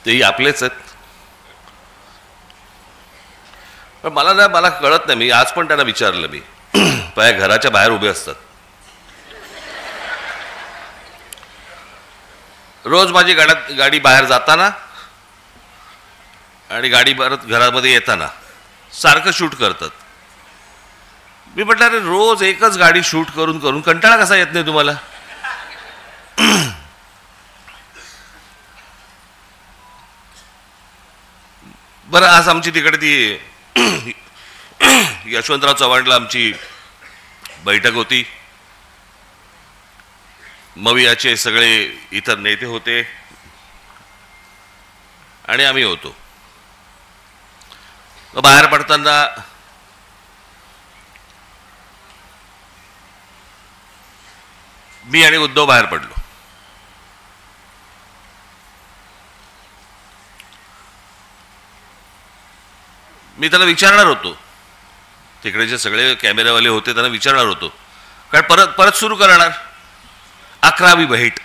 तेही आपलेच आहेत. पण मला कळत नाही. मी आज पण त्यांना विचारलं, मी घराच्या बाहेर उभे असतात रोज. माझी गाडी बाहेर जाताना आणि गाडी परत घरामध्ये येताना सारखं शूट करतात. मी म्हटलं, अरे रोज एकच गाडी शूट करून करून कंटाळा कसा येत नाही तुम्हाला? बरं, आज आमची तिकडे ती यशवंतराव चव्हाणला आमची बैठक होती. मवियाचे सगळे इतर नेते होते आणि आम्ही होतो. बाहेर पडताना मी आणि उद्धव बाहेर पडलो. मी त्याला विचारणार होतो, तिकडे जे सगळे कॅमेरावाले होते त्यांना विचारणार होतो, कारण परत सुरू करणार 11वी भेट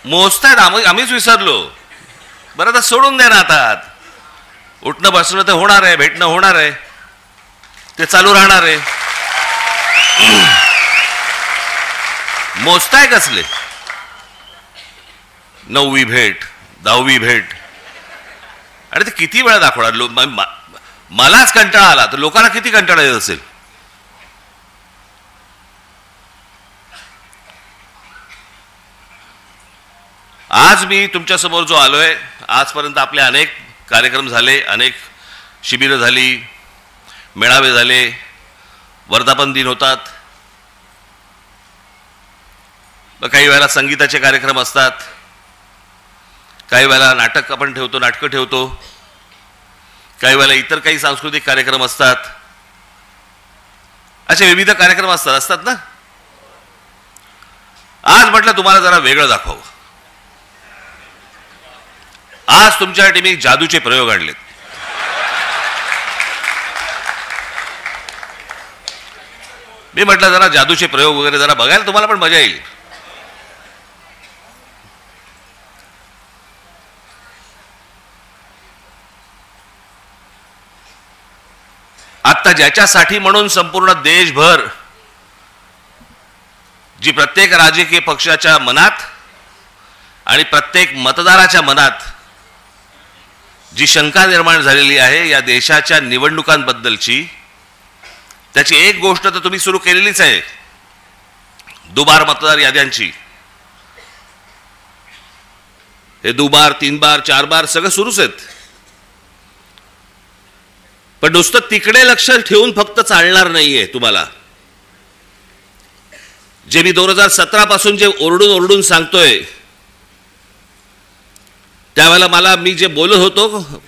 मोजतायत. आम्हीच विसरलो. बरं, तर सोडून द्या ना. आता उठणं बसणं तर होणार आहे, भेटणं होणार आहे, ते चालू राहणार आहे. मोजताय कसले? 9वी भेट, 10वी भेट, आणि ते किती वेळा दाखवणार? मलाच कंटाळा आला तर लोकांना किती कंटाळा येत असेल? आज मी तुमच्यासमोर जो आलोय, आजपर्यंत आपले अनेक कार्यक्रम झाले, अनेक शिबिरं झाली, मेळावे झाले, वर्धापन दिन होतात, काही वेळेला संगीताचे कार्यक्रम असतात, काही वेळेला नाटक आपण ठेवतो, नाटकं ठेवतो, काही वेळेला इतर काही सांस्कृतिक कार्यक्रम असतात. असे विविध कार्यक्रम असतात ना. आज म्हटलं तुम्हाला जरा वेगळं दाखवावं. आज तुमच्यासाठी मी जादूचे प्रयोग आणलेत. मी म्हटलं जरा जादूचे प्रयोग वगैरे जरा बघायला तुम्हाला पण मजा येईल. आता ज्याच्यासाठी म्हणून संपूर्ण देशभर जी प्रत्येक राजकीय पक्षाच्या मनात आणि प्रत्येक मतदाराच्या मनात जी शंका निर्माण झालेली आहे या देशाच्या निवडणुकांबद्दलची, त्याची एक गोष्ट तर तुम्ही सुरू केलेलीच आहे, दुबार मतदार याद्यांची. हे दुबार, 3 बार, 4 बार सगळं सुरूच आहेत. पण नुसतं तिकडे लक्ष ठेवून फक्त चालणार नाहीये तुम्हाला. जे मी 2017 पासून जे ओरडून सांगतोय, त्यावेळेला मी जे बोलत होतो,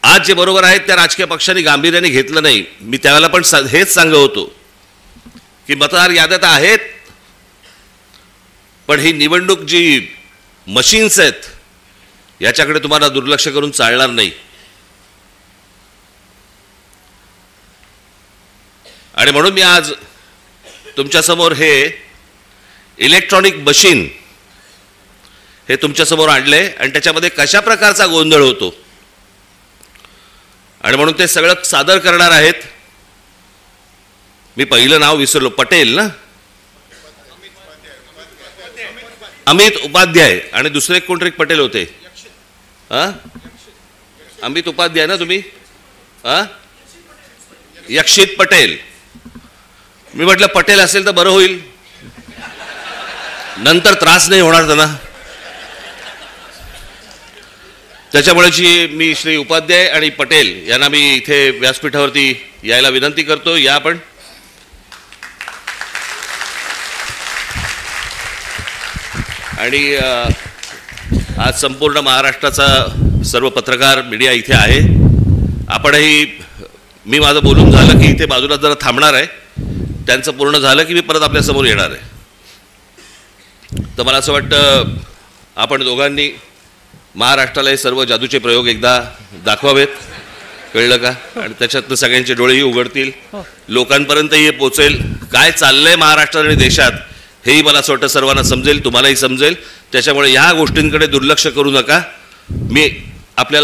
आज जे बरोबर आहेत त्या राजकीय पक्षांनी गांभीर्याने घेतलं नाही. मी त्यावेळेला पण हेच सांगत होतो की मतदार याद्या आहेत, पण ही निवडणूक जी मशीन्स आहेत याच्याकडे तुम्हाला दुर्लक्ष करून चालणार नाही. आणि म्हणून मी आज तुमच्यासमोर हे इलेक्ट्रॉनिक मशीन हे तुमच्यासमोर आणले आणि त्याच्यामध्ये कशा प्रकारचा गोंधळ होतो आणि म्हणून ते सगळं सादर करणार आहेत. मी पहिलं नाव विसरलो, पटेल ना, अमित उपाध्याय, आणि दुसरे कोणतरी पटेल होते. अमित उपाध्याय ना तुम्ही? यक्षित पटेल. मी म्हटलं पटेल असेल तर बरं होईल, नंतर त्रास नाही होणार त्यांना. त्याच्यामुळे मी श्री उपाध्याय आणि पटेल यांना मी इथे व्यासपीठावरती यायला विनंती करतो. या आपण. आणि आज संपूर्ण महाराष्ट्राचा सर्व पत्रकार मीडिया इथे आहे. आपणही, मी माझं बोलून झालं की इथे बाजूला जरा थांबणार आहे, त्यांचं पूर्ण झालं की मी परत आपल्यासमोर येणार आहे. तर मला असं वाटतं आपण दोघांनी महाराष्ट्राला हे सर्व जादूचे प्रयोग एकदा दाखवावेत, कळलं का? आणि त्याच्यातनं सगळ्यांचे डोळेही उघडतील, लोकांपर्यंतही हे पोचेल काय चाललंय महाराष्ट्र आणि देशात हेही मला असं वाटतं सर्वांना समजेल, तुम्हालाही समजेल. त्याच्यामुळे ह्या गोष्टींकडे दुर्लक्ष करू नका. मी आपल्याला